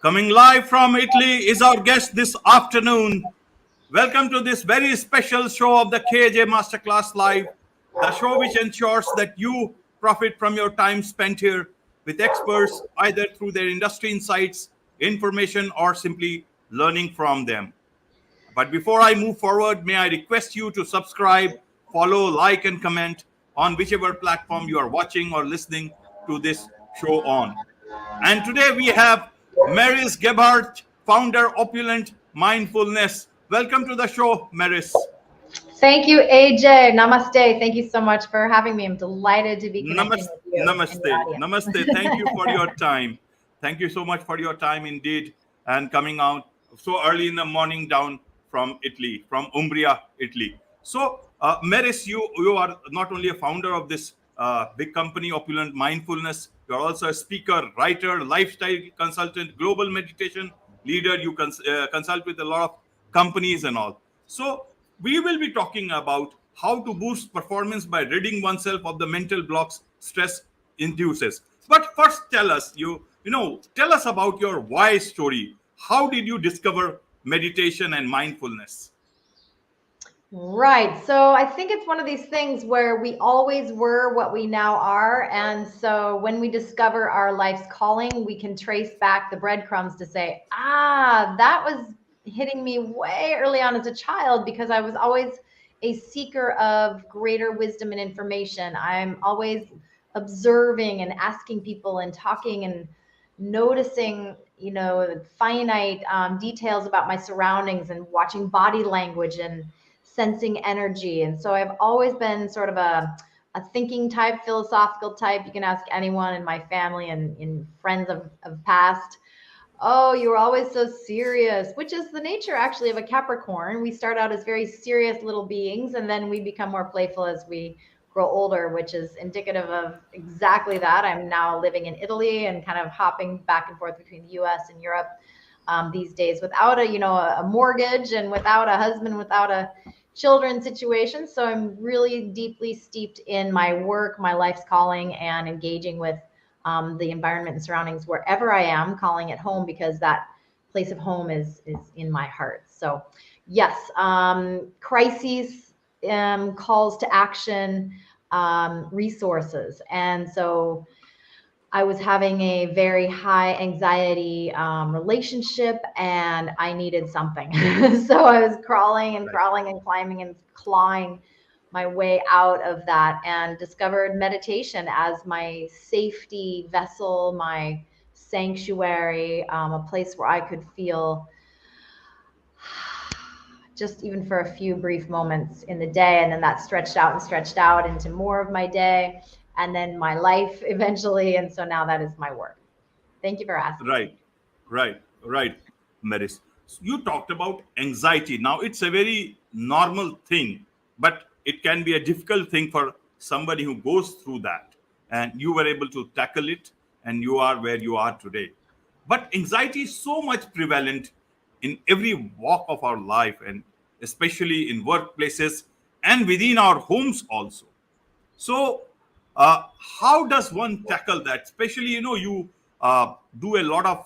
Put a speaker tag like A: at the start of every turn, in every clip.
A: Coming live from Italy is our guest this afternoon. Welcome to this very special show of the KJ Masterclass Live, the show which ensures that you profit from your time spent here with experts, either through their industry insights, information, or simply learning from them. But before I move forward, may I request you to subscribe, follow, like, and comment on whichever platform you are watching or listening to this show on. And today we have Meris Gebhardt, founder Opulent Mindfulness. Welcome to the show, Meris.
B: Thank you, AJ. Namaste. Thank you so much for having me. I'm delighted to be connecting with you.
A: Namaste. Namaste. Thank you for your time. Thank you so much for your time indeed, and coming out so early in the morning down from Italy, from Umbria, Italy. So, Meris, you are not only a founder of this big company, Opulent Mindfulness, you are also a speaker, writer, lifestyle consultant, global meditation leader. You consult with a lot of companies and all. So, we will be talking about how to boost performance by ridding oneself of the mental blocks stress induces. But first, tell us about your why story. How did you discover meditation and mindfulness?
B: Right. So I think it's one of these things where we always were what we now are. And so when we discover our life's calling, we can trace back the breadcrumbs to say, that was hitting me way early on as a child because I was always a seeker of greater wisdom and information. I'm always observing and asking people and talking and noticing, finite details about my surroundings and watching body language and sensing energy. And so I've always been sort of a thinking type, philosophical type. You can ask anyone in my family and in friends of past. Oh, you were always so serious, which is the nature actually of a Capricorn. We start out as very serious little beings, and then we become more playful as we grow older, which is indicative of exactly that. I'm now living in Italy and kind of hopping back and forth between the US and Europe these days without a mortgage and without a husband, without a children situation. So I'm really deeply steeped in my work, my life's calling, and engaging with the environment and surroundings wherever I am, calling it home because that place of home is in my heart. So yes, crises, calls to action, resources. And so I was having a very high anxiety relationship and I needed something. So I was crawling and climbing and clawing my way out of that and discovered meditation as my safety vessel, my sanctuary, a place where I could feel just even for a few brief moments in the day. And then that stretched out into more of my day and then my life eventually. And so now that is my work. Thank you for asking.
A: Right, Meris. You talked about anxiety. Now, it's a very normal thing, but it can be a difficult thing for somebody who goes through that. And you were able to tackle it, and you are where you are today. But anxiety is so much prevalent in every walk of our life, and especially in workplaces and within our homes also. So, how does one tackle that? Especially, you do a lot of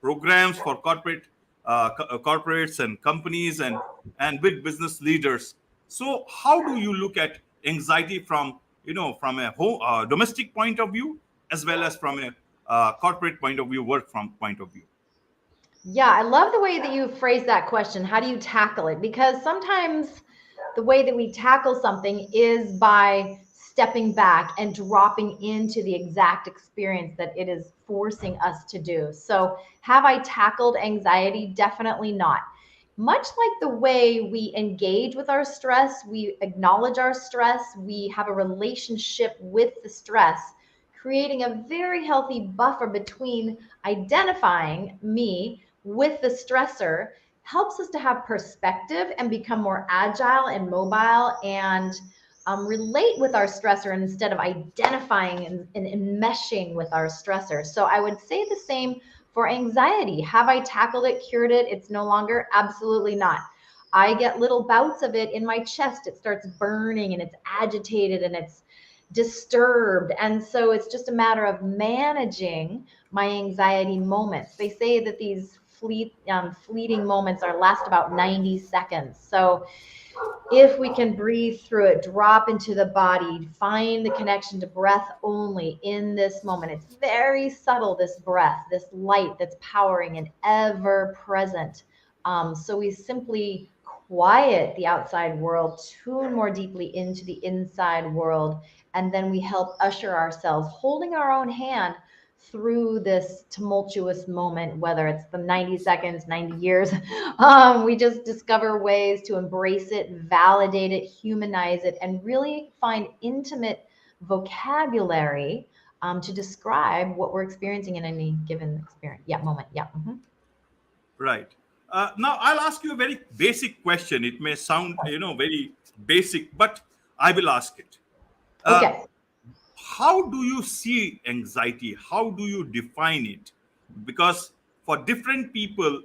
A: programs for corporates and companies and big business leaders. So, how do you look at anxiety from from a domestic point of view as well as from a corporate point of view, work from point of view?
B: Yeah, I love the way that you phrase that question. How do you tackle it? Because sometimes the way that we tackle something is by stepping back and dropping into the exact experience that it is forcing us to do. So, have I tackled anxiety? Definitely not. Much like the way we engage with our stress, we acknowledge our stress, we have a relationship with the stress, creating a very healthy buffer between identifying me with the stressor helps us to have perspective and become more agile and mobile and relate with our stressor instead of identifying and enmeshing with our stressor. So I would say the same for anxiety. Have I tackled it, cured it? It's no longer? Absolutely not. I get little bouts of it in my chest. It starts burning and it's agitated and it's disturbed. And so it's just a matter of managing my anxiety moments. They say that these fleeting moments last about 90 seconds. So if we can breathe through it, drop into the body, find the connection to breath only in this moment. It's very subtle, this breath, this light that's powering and ever present. So we simply quiet the outside world, tune more deeply into the inside world, and then we help usher ourselves, holding our own hand through this tumultuous moment, whether it's the 90 seconds, 90 years. We just discover ways to embrace it, validate it, humanize it, and really find intimate vocabulary to describe what we're experiencing in any given experience. Yeah, moment. Yeah.
A: Right. Now, I'll ask you a very basic question. It may sound, very basic, but I will ask it. Uh,
B: Okay.
A: how do you see anxiety? How do you define it? Because for different people,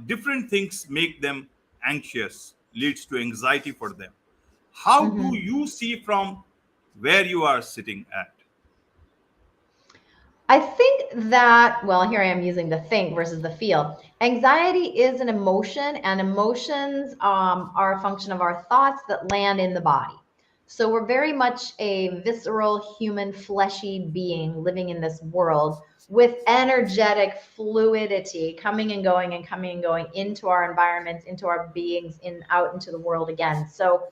A: different things make them anxious, leads to anxiety for them. How do
B: Mhm.
A: you see from where you are sitting at?
B: I think that, well, here I am using the think versus the feel. Anxiety is an emotion, and emotions are a function of our thoughts that land in the body. So we're very much a visceral, human, fleshy being living in this world with energetic fluidity coming and going and coming and going into our environments, into our beings, out into the world again. So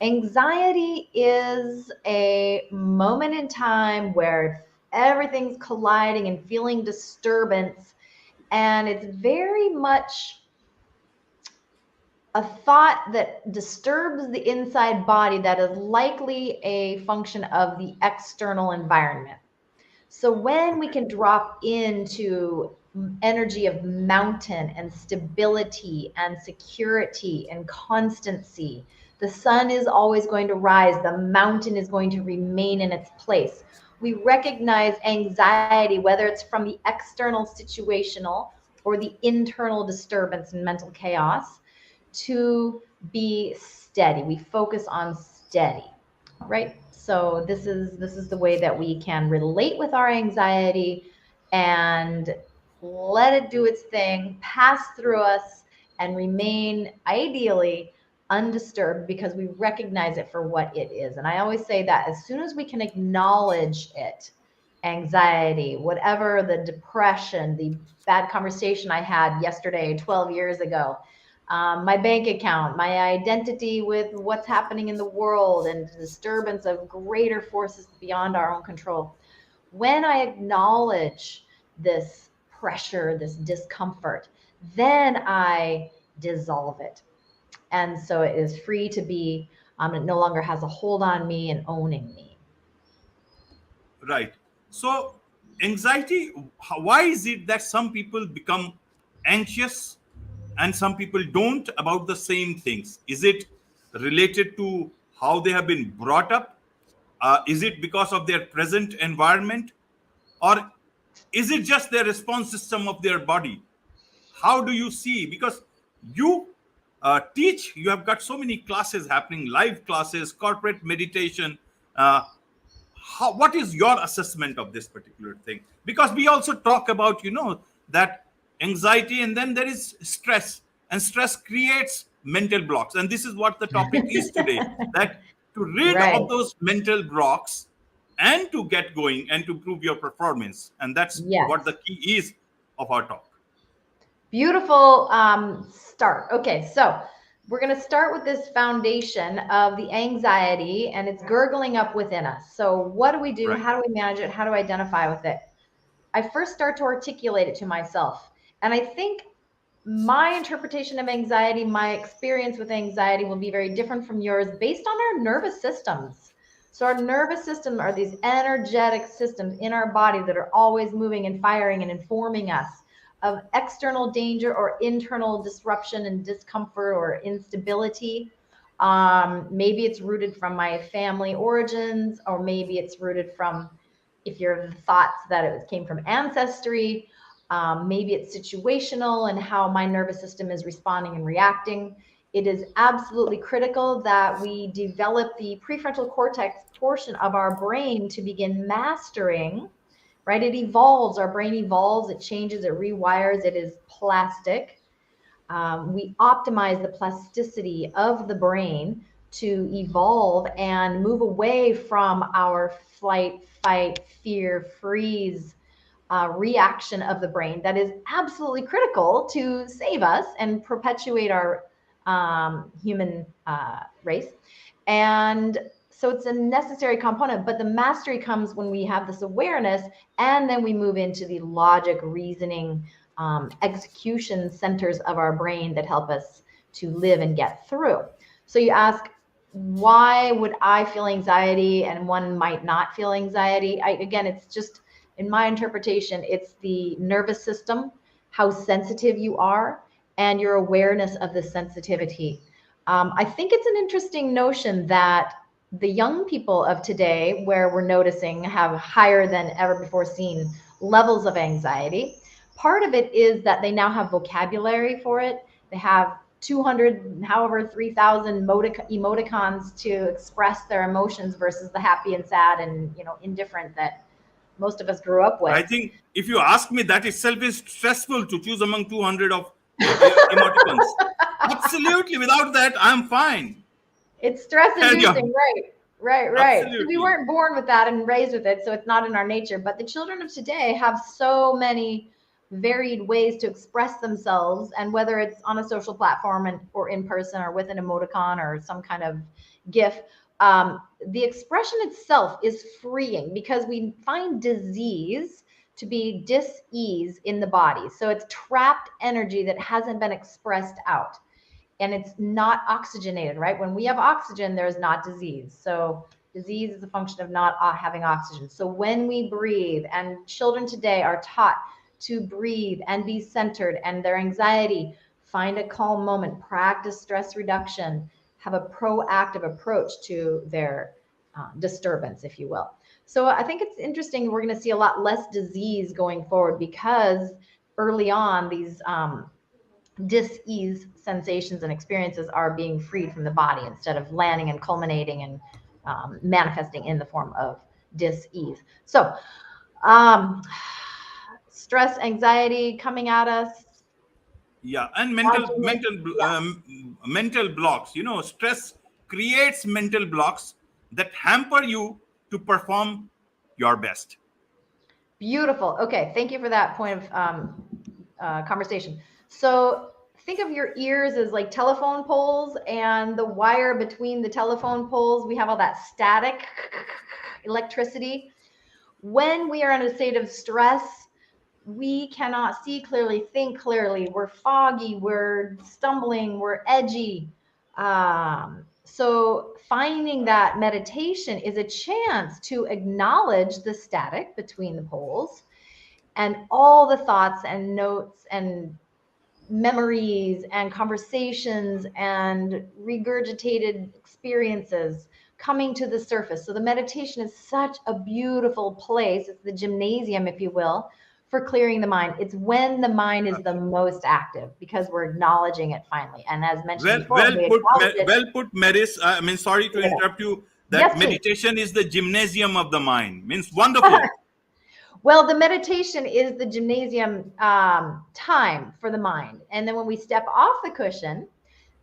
B: anxiety is a moment in time where everything's colliding and feeling disturbance. And it's very much a thought that disturbs the inside body that is likely a function of the external environment. So when we
A: Okay.
B: can drop into energy of mountain and stability and security and constancy, the sun is always going to rise. The mountain is going to remain in its place. We recognize anxiety, whether it's from the external situational or the internal disturbance and mental chaos, to be steady. We focus on steady, right? So this is the way that we can relate with our anxiety and let it do its thing, pass through us, and remain ideally undisturbed because we recognize it for what it is. And I always say that as soon as we can acknowledge it, anxiety, whatever the depression, the bad conversation I had yesterday, 12 years ago, my bank account, my identity with what's happening in the world, and the disturbance of greater forces beyond our own control. When I acknowledge this pressure, this discomfort, then I dissolve it. And so it is free to be, it no longer has a hold on me and owning me.
A: Right. So, anxiety, why is it that some people become anxious and some people don't about the same things? Is it related to how they have been brought up? Is it because of their present environment? Or is it just their response system of their body? How do you see? Because you teach, you have got so many classes happening, live classes, corporate meditation. Uh, what is your assessment of this particular thing? Because we also talk about that anxiety, and then there is stress, and stress creates mental blocks, and this is what the topic is today, that to rid
B: Right.
A: of those mental blocks and to get going and to improve your performance, and that's what the
B: Yes.
A: key is of our talk.
B: Beautiful start. Okay, so we're going to start with this foundation of the anxiety, and it's gurgling up within us. So, what do we do?
A: Right.
B: How do we manage it? How do I identify with it? I first start to articulate it to myself. And I think my interpretation of anxiety, my experience with anxiety will be very different from yours based on our nervous systems. So, our nervous system are these energetic systems in our body that are always moving and firing and informing us of external danger or internal disruption and discomfort or instability. Maybe it's rooted from my family origins, or maybe it's rooted from, if you're the thoughts that it came from ancestry. Maybe it's situational and how my nervous system is responding and reacting. it is absolutely critical that we develop the prefrontal cortex portion of our brain to begin mastering, right? It evolves, our brain evolves, it changes, it rewires, it is plastic. We optimize the plasticity of the brain to evolve and move away from our flight, fight, fear, freeze reaction of the brain that is absolutely critical to save us and perpetuate our human race. And so it's a necessary component, but the mastery comes when we have this awareness, and then we move into the logic, reasoning, execution centers of our brain that help us to live and get through. So you ask, why would I feel anxiety and one might not feel anxiety? Again, it's just, in my interpretation, it's the nervous system, how sensitive you are, and your awareness of the sensitivity. I think it's an interesting notion that the young people of today, where we're noticing have higher than ever before seen levels of anxiety. Part of it is that they now have vocabulary for it. They have 200, however, 3,000 emoticons to express their emotions versus the happy and sad and, indifferent that most of us grew up with.
A: I think if you ask me, that itself is stressful to choose among 200 of emoticons. Absolutely. Without that, I'm fine.
B: It's stress
A: Carry
B: inducing,
A: on.
B: right. So we
A: Absolutely.
B: weren't born with that and raised with it, so it's not in our nature. But the children of today have so many varied ways to express themselves, and whether it's on a social platform or in person or with an emoticon or some kind of GIF, the expression itself is freeing because we find disease to be dis-ease in the body. So it's trapped energy that hasn't been expressed out. And it's not oxygenated, right? When we have oxygen, there's not disease. So disease is a function of not having oxygen. So when we breathe, and children today are taught to breathe and be centered, and their anxiety, find a calm moment, practice stress reduction, have a proactive approach to their disturbance, if you will. So I think it's interesting. We're going to see a lot less disease going forward because early on, these dis-ease sensations and experiences are being freed from the body instead of landing and culminating and manifesting in the form of dis-ease. So stress, anxiety coming at us.
A: Yeah, and
B: Yeah.
A: mental blocks. Stress creates mental blocks that hamper you to perform your best.
B: Beautiful. Okay, thank you for that point of conversation. So think of your ears as like telephone poles, and the wire between the telephone poles, we have all that static electricity. When we are in a state of stress, we cannot see clearly, think clearly. We're foggy, we're stumbling, we're edgy. So finding that meditation is a chance to acknowledge the static between the poles and all the thoughts and notes and memories and conversations and regurgitated experiences coming to the surface. So the meditation is such a beautiful place. It's the gymnasium, if you will, for clearing the mind. It's when the mind is the most active because we're acknowledging it finally. And as mentioned
A: Well,
B: before, when we acknowledge it.
A: well put, Meris. I mean, sorry to interrupt you. That
B: Yes, please.
A: meditation is the gymnasium of the mind. Means wonderful.
B: Well, the meditation is the gymnasium time for the mind. And then when we step off the cushion,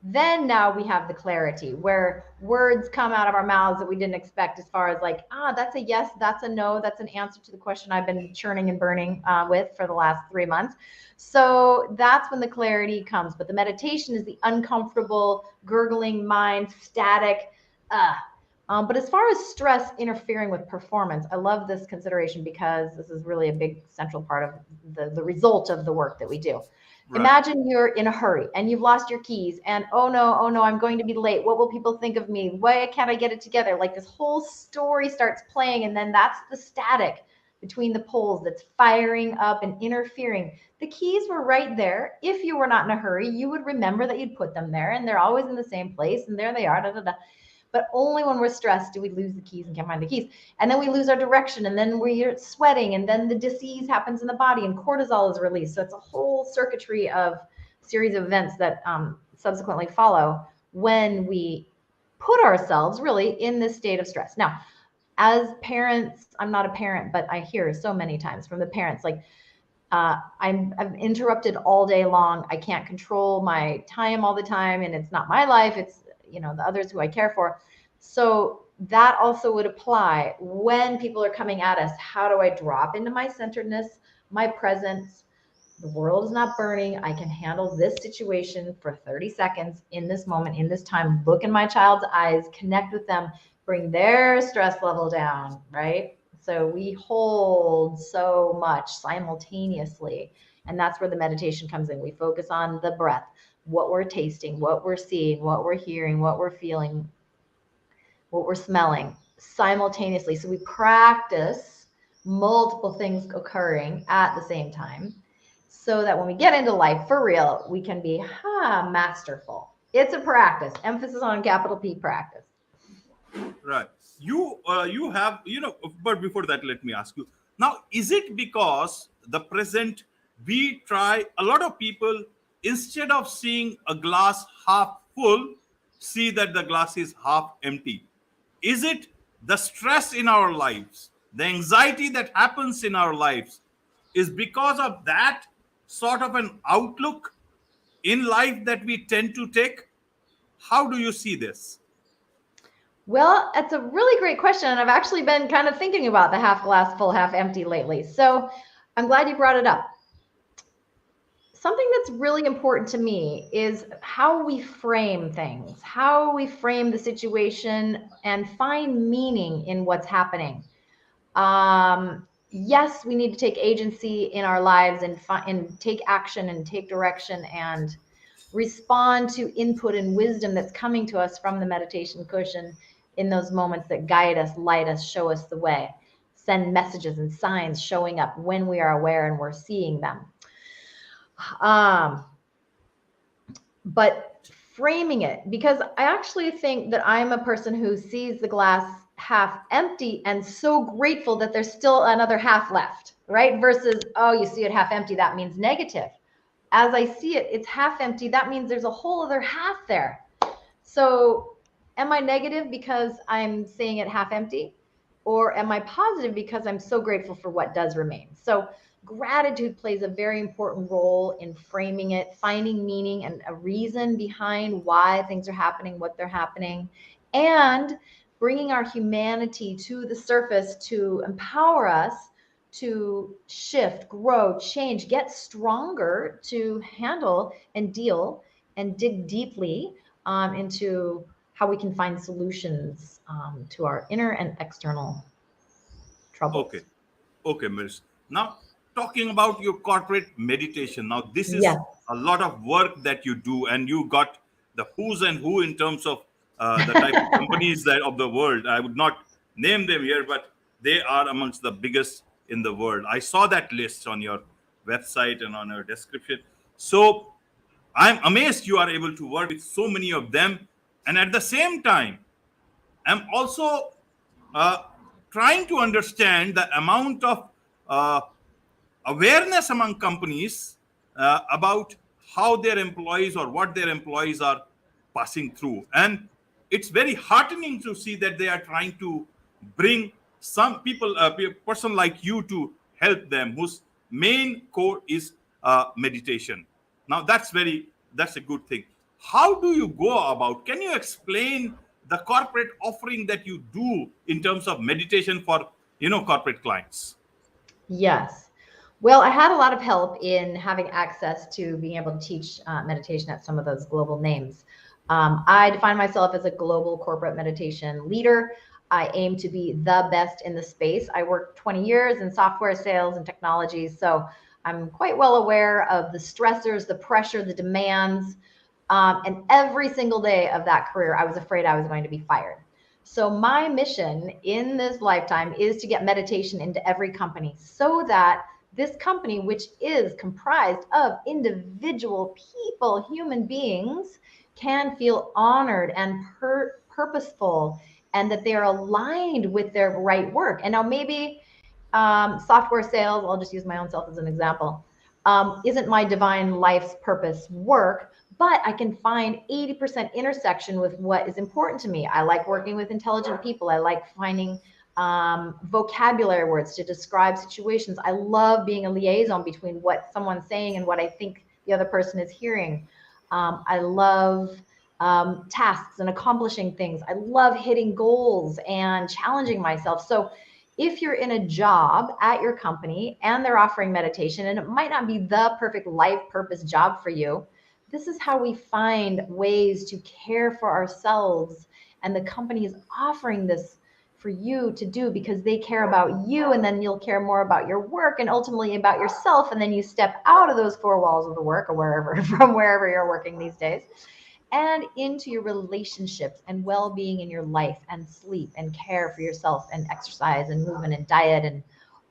B: then now we have the clarity where words come out of our mouths that we didn't expect, as far as like, that's a yes, that's a no, that's an answer to the question I've been churning and burning with for the last 3 months. So that's when the clarity comes. But the meditation is the uncomfortable, gurgling mind, static, but as far as stress interfering with performance, I love this consideration because this is really a big central part of the result of the work that we do.
A: Right.
B: Imagine you're in a hurry and you've lost your keys and oh no, I'm going to be late. What will people think of me? Why can't I get it together? Like this whole story starts playing, and then that's the static between the poles that's firing up and interfering. The keys were right there. If you were not in a hurry, you would remember that you'd put them there, and they're always in the same place, and there they are. But only when we're stressed do we lose the keys and can't find the keys. And then we lose our direction, and then we're sweating, and then the disease happens in the body and cortisol is released. So it's a whole circuitry of series of events that subsequently follow when we put ourselves really in this state of stress. Now, as parents, I'm not a parent, but I hear so many times from the parents, like, I'm interrupted all day long. I can't control my time all the time, and it's not my life. It's, the others who I care for. So that also would apply when people are coming at us. How do I drop into my centeredness, my presence? The world is not burning. I can handle this situation for 30 seconds in this moment, in this time. Look in my child's eyes, connect with them, bring their stress level down, right? So we hold so much simultaneously. And that's where the meditation comes in. We focus on the breath, what we're tasting, what we're seeing, what we're hearing, what we're feeling, what we're smelling simultaneously. So we practice multiple things occurring at the same time, so that when we get into life for real, we can be masterful. It's a practice. Emphasis on capital P, practice.
A: Right. You have, but before that, let me ask you. Now, is it because the present we try, a lot of people, instead of seeing a glass half full, see that the glass is half empty? Is it the stress in our lives, the anxiety that happens in our lives, is because of that sort of an outlook in life that we tend to take? How do you see this?
B: Well, that's a really great question. And I've actually been kind of thinking about the half glass full, half empty lately. So I'm glad you brought it up. Something that's really important to me is how we frame things, how we frame the situation and find meaning in what's happening. Yes, we need to take agency in our lives and take action and take direction and respond to input and wisdom that's coming to us from the meditation cushion in those moments that guide us, light us, show us the way, send messages and signs showing up when we are aware and we're seeing them. But framing it, because I actually think that I'm a person who sees the glass half empty and so grateful that there's still another half left, right? Versus, oh, you see it half empty, that means negative. As I see it, it's half empty. That means there's a whole other half there. So am I negative because I'm seeing it half empty? Or am I positive because I'm so grateful for what does remain? So gratitude plays a very important role in framing it, finding meaning and a reason behind why things are happening, what they're happening, and bringing our humanity to the surface to empower us to shift, grow, change, get stronger to handle and deal and dig deeply into how we can find solutions to our inner and external troubles.
A: Okay. Okay, Miss. Now, talking about your corporate meditation. Now, this is
B: Yes.
A: a lot of work that you do, and you got the who's and who in terms of the type of companies that of the world. I would not name them here, but they are amongst the biggest in the world. I saw that list on your website and on your description. So, I'm amazed you are able to work with so many of them, and at the same time, I'm also uh, trying to understand the amount of uh, awareness among companies about how their employees or what their employees are passing through. And it's very heartening to see that they are trying to bring some people, a person like you, to help them, whose main core is meditation. Now that's a good thing. How do you go about? Can you explain the corporate offering that you do in terms of meditation for corporate clients?
B: Yes. Well, I had a lot of help in having access to being able to teach meditation at some of those global names. I define myself as a global corporate meditation leader. I aim to be the best in the space. I worked 20 years in software sales and technology, so I'm quite well aware of the stressors, the pressure, the demands. And every single day of that career, I was afraid I was going to be fired. So my mission in this lifetime is to get meditation into every company so that this company, which is comprised of individual people, human beings, can feel honored and purposeful, and that they're aligned with their right work. And now maybe software sales, I'll just use my own self as an example. isn't my divine life's purpose work, but I can find 80% intersection with what is important to me. I like working with intelligent people. I like finding vocabulary words to describe situations. I love being a liaison between what someone's saying and what I think the other person is hearing. I love tasks and accomplishing things. I love hitting goals and challenging myself. So if you're in a job at your company and they're offering meditation, and it might not be the perfect life purpose job for you, this is how we find ways to care for ourselves. And the company is offering this for you to do because they care about you, and then you'll care more about your work and ultimately about yourself. And then you step out of those four walls of the work or wherever, from wherever you're working these days, and into your relationships and well-being in your life and sleep and care for yourself and exercise and movement and diet and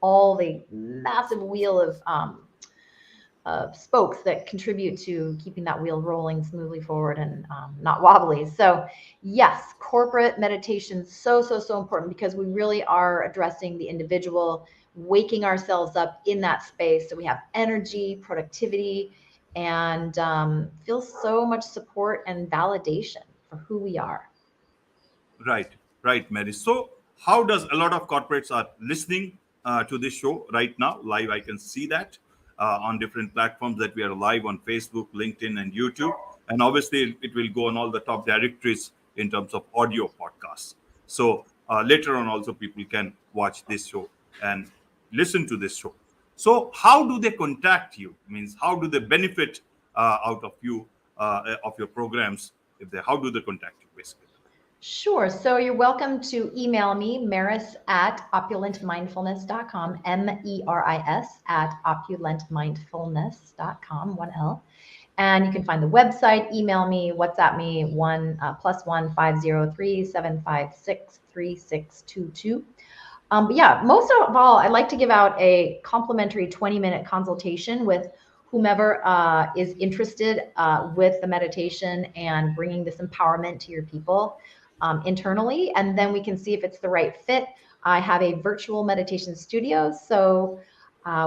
B: all the massive wheel of spokes that contribute to keeping that wheel rolling smoothly forward and not wobbly. So yes, corporate meditation, so important, because we really are addressing the individual, waking ourselves up in that space so we have energy, productivity, and feel so much support and validation for who we are.
A: Right, right, Mary. So, how does a lot of corporates are listening to this show right now live? I can see that on different platforms that we are live on Facebook, LinkedIn, and YouTube, and obviously it will go on all the top directories in terms of audio podcasts. So later on, also people can watch this show and listen to this show. So, how do they contact you? Means, how do they benefit out of you of your programs? If they, how do they contact you, basically?
B: Sure. So you're welcome to email me, Meris at opulentmindfulness.com, MERIS at opulentmindfulness.com, one L. And you can find the website, email me, WhatsApp me, +1 503 756 3622. But yeah, most of all, I'd like to give out a complimentary 20-minute consultation with whomever is interested with the meditation and bringing this empowerment to your people internally. And then we can see if it's the right fit. I have a virtual meditation studio. So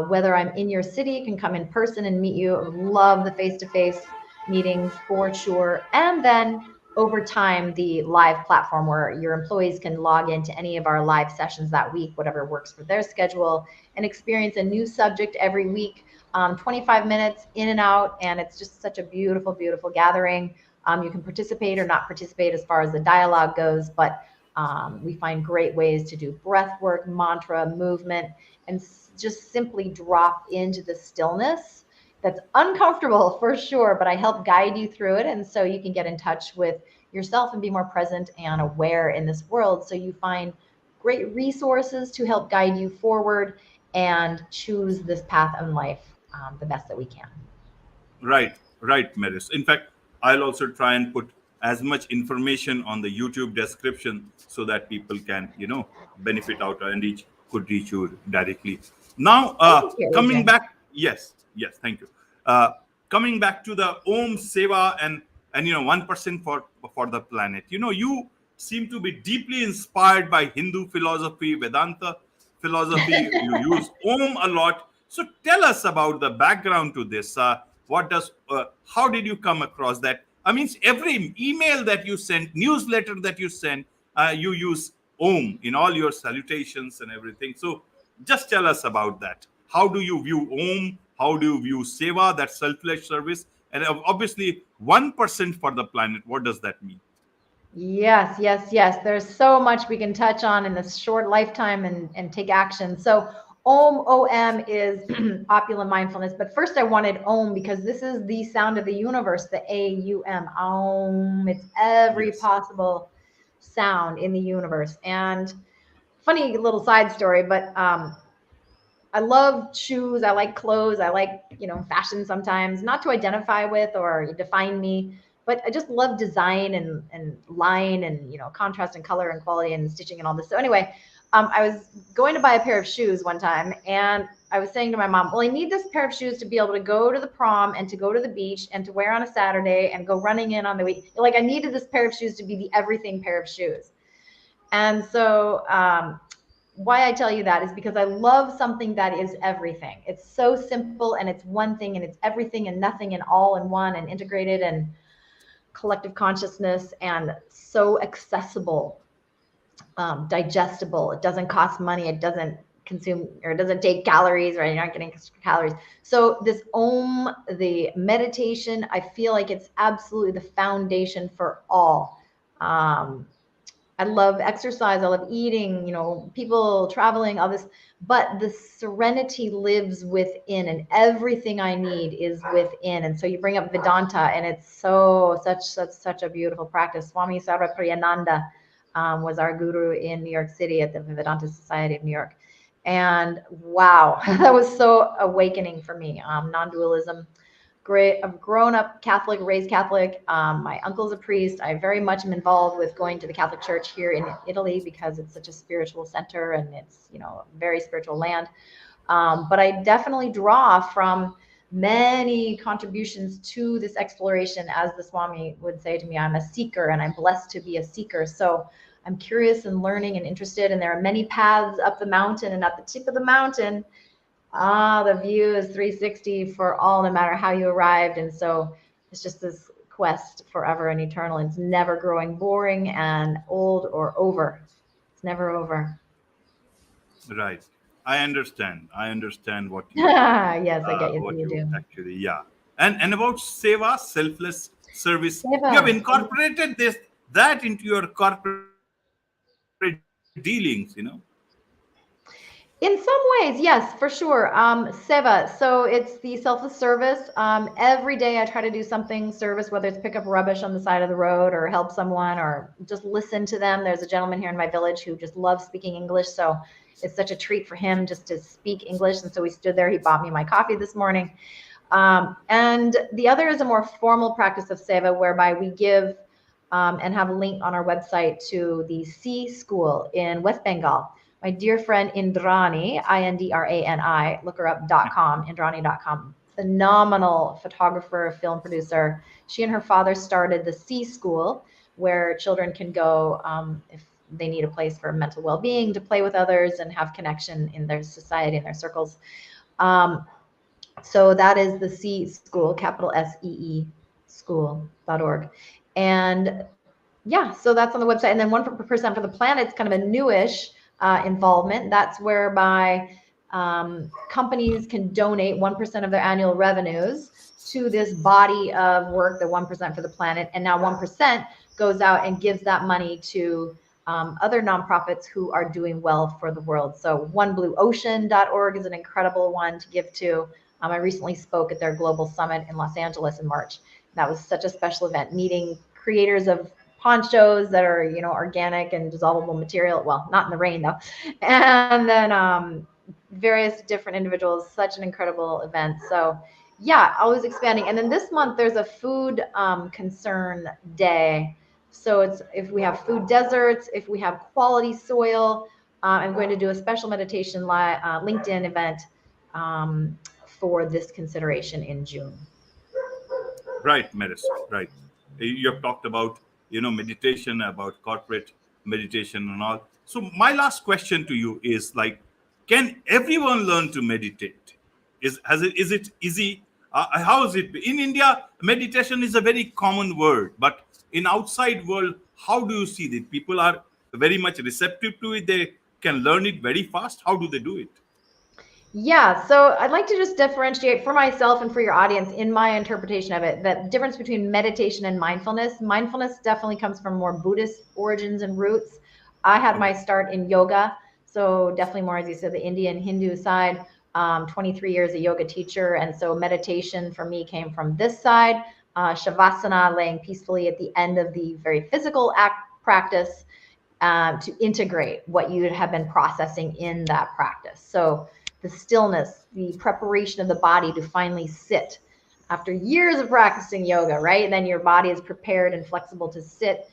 B: whether I'm in your city, you can come in person and meet you. Love the face-to-face meetings for sure. And then over time, the live platform where your employees can log into any of our live sessions that week, whatever works for their schedule, and experience a new subject every week, 25 minutes in and out. And it's just such a beautiful, beautiful gathering. You can participate or not participate as far as the dialogue goes, but we find great ways to do breath work, mantra, movement, and just simply drop into the stillness. That's uncomfortable for sure, but I help guide you through it. And so you can get in touch with yourself and be more present and aware in this world. So you find great resources to help guide you forward and choose this path in life the best that we can.
A: Right, right, Meris. In fact, I'll also try and put as much information on the YouTube description so that people can, benefit out and could reach you directly. Now,
B: Thank you,
A: coming
B: Adrian.
A: back, yes, thank you. Coming back to the Om Seva and 1% for the planet. You seem to be deeply inspired by Hindu philosophy, Vedanta philosophy. You use Om a lot. So tell us about the background to this. How did you come across that? I mean, every email that you send, newsletter that you send, you use Om in all your salutations and everything. So just tell us about that. How do you view Om? How do you view Seva, that selfless service? And obviously, 1% for the planet. What does that mean?
B: Yes, yes, yes. There's so much we can touch on in this short lifetime and take action. So OM is opulent mindfulness. But first I wanted Om because this is the sound of the universe, the AUM. Om. It's every
A: Yes.
B: possible sound in the universe. And funny little side story, but I love shoes. I like clothes. I like, fashion sometimes, not to identify with or define me, but I just love design and line and, contrast and color and quality and stitching and all this. So anyway, I was going to buy a pair of shoes one time and I was saying to my mom, well, I need this pair of shoes to be able to go to the prom and to go to the beach and to wear on a Saturday and go running in on the week. Like I needed this pair of shoes to be the everything pair of shoes. And so, why I tell you that is because I love something that is everything. It's so simple and it's one thing and it's everything and nothing and all in one and integrated and collective consciousness and so accessible, digestible. It doesn't cost money. It doesn't consume or it doesn't take calories, right? You're not getting extra calories. So this the meditation, I feel like it's absolutely the foundation for all. I love exercise. I love eating, people traveling, all this, but the serenity lives within and everything I need is within. And so you bring up Vedanta and it's such a beautiful practice. Swami Sarvapriyananda was our guru in New York City at the Vedanta Society of New York. And wow, that was so awakening for me. Non-dualism. Great. I've grown up Catholic, raised Catholic. My uncle's a priest. I very much am involved with going to the Catholic Church here in Italy because it's such a spiritual center and it's, a very spiritual land. But I definitely draw from many contributions to this exploration. As the Swami would say to me, I'm a seeker and I'm blessed to be a seeker. So I'm curious and learning and interested. And there are many paths up the mountain, and at the tip of the mountain, the view is 360 for all, no matter how you arrived. And so it's just this quest forever and eternal. It's never growing boring and old or over. It's never over.
A: Right. I understand
B: Yes, I get you.
A: what
B: You
A: you
B: do.
A: actually, yeah. And about seva, selfless service, you have
B: Seva.
A: incorporated that into your corporate dealings.
B: In some ways, yes, for sure. Seva. So it's the selfless service. Every day I try to do something service, whether it's pick up rubbish on the side of the road or help someone or just listen to them. There's a gentleman here in my village who just loves speaking English. So it's such a treat for him just to speak English. And so we stood there. He bought me my coffee this morning. And the other is a more formal practice of seva, whereby we give and have a link on our website to the C School in West Bengal. My dear friend Indrani, Indrani, look her up, .com, Indrani.com, phenomenal photographer, film producer. She and her father started the C School, where children can go if they need a place for mental well-being, to play with others and have connection in their society and their circles. So that is the C School, capital SEE school.org. And yeah, so that's on the website. And then 1% for the Planet, it's kind of a newish involvement. That's whereby companies can donate 1% of their annual revenues to this body of work, the 1% for the Planet. And now 1% goes out and gives that money to other nonprofits who are doing well for the world. So oneblueocean.org is an incredible one to give to. I recently spoke at their global summit in Los Angeles in March. That was such a special event, meeting creators of ponchos that are, organic and dissolvable material. Well, not in the rain though. And then various different individuals, such an incredible event. So yeah, always expanding. And then this month there's a food concern day. So it's if we have food deserts, if we have quality soil, I'm going to do a special meditation LinkedIn event for this consideration in June.
A: Right, Meris, right. You have talked about, meditation, about corporate meditation and all. So my last question to you is like, can everyone learn to meditate? Is it easy? How is it? In India, meditation is a very common word, but in outside world, how do you see that people are very much receptive to it? They can learn it very fast. How do they do it?
B: Yeah, so I'd like to just differentiate for myself and for your audience in my interpretation of it, the difference between meditation and mindfulness. Mindfulness definitely comes from more Buddhist origins and roots. I had my start in yoga, so definitely more, as you said, the Indian Hindu side. 23 years a yoga teacher, and so meditation for me came from this side. Shavasana, laying peacefully at the end of the very physical practice to integrate what you have been processing in that practice. So the stillness, the preparation of the body to finally sit after years of practicing yoga, right? And then your body is prepared and flexible to sit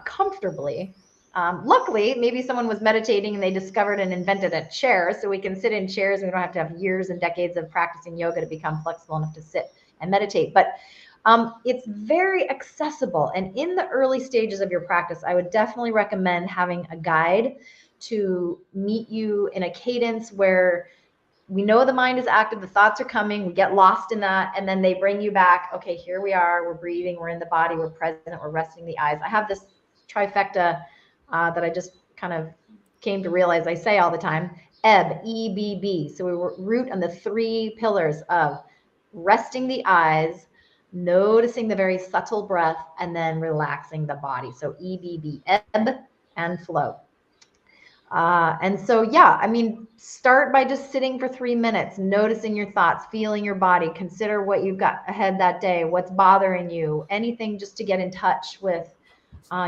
B: comfortably. Luckily, maybe someone was meditating and they discovered and invented a chair, so we can sit in chairs and we don't have to have years and decades of practicing yoga to become flexible enough to sit and meditate. But it's very accessible. And in the early stages of your practice, I would definitely recommend having a guide to meet you in a cadence where we know the mind is active, the thoughts are coming, we get lost in that, and then they bring you back. Okay, here we are, we're breathing, we're in the body, we're present, we're resting the eyes. I have this trifecta that I just kind of came to realize I say all the time. EBB, E-B-B. So we root on the 3 pillars of resting the eyes, noticing the very subtle breath, and then relaxing the body. So EBB, ebb and flow. And so, yeah, I mean, start by just sitting for 3 minutes, noticing your thoughts, feeling your body, consider what you've got ahead that day, what's bothering you, anything just to get in touch with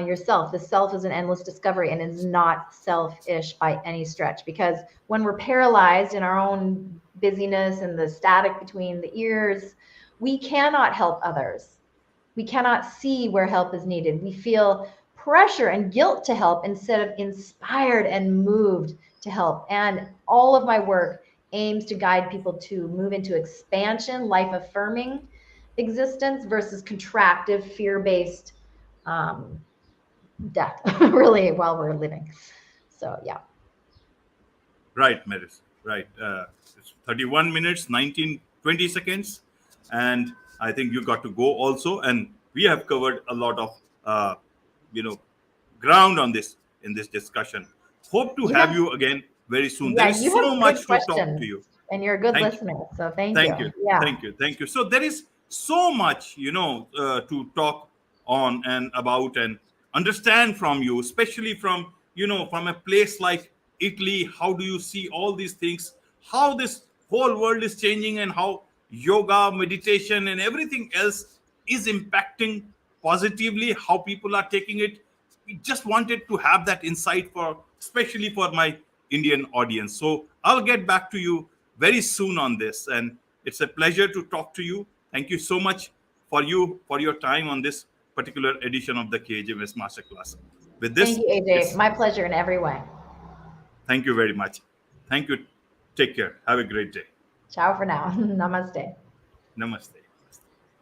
B: yourself. The self is an endless discovery and is not selfish by any stretch, because when we're paralyzed in our own busyness and the static between the ears, we cannot help others. We cannot see where help is needed. We feel pressure and guilt to help instead of inspired and moved to help. And all of my work aims to guide people to move into expansion, life affirming existence versus contractive, fear-based death, really, while we're living. So, yeah.
A: Right, Meris. Right. It's 31 minutes, 20 seconds. And I think you got to go also. And we have covered a lot of, ground on this in this discussion. Hope to have you again very soon. There
B: Yeah,
A: is
B: you
A: so
B: have
A: much
B: good
A: to talk to
B: questions,
A: you.
B: and you're a good
A: Thank you.
B: listener. So thank
A: Thank
B: you.
A: you.
B: Yeah.
A: Thank you. Thank you. So there is so much, to talk on and about and understand from you, especially from, from a place like Italy. How do you see all these things? How this whole world is changing and how yoga, meditation, and everything else is impacting positively, how people are taking it. We just wanted to have that insight especially for my Indian audience. So I'll get back to you very soon on this. And it's a pleasure to talk to you. Thank you so much for your time on this particular edition of the KHMS Masterclass. With
B: Thank
A: this,
B: you, AJ.
A: it's
B: My pleasure in every way.
A: thank you very much. Thank you. Take care. Have a great day.
B: Ciao for now. Namaste.
A: Namaste.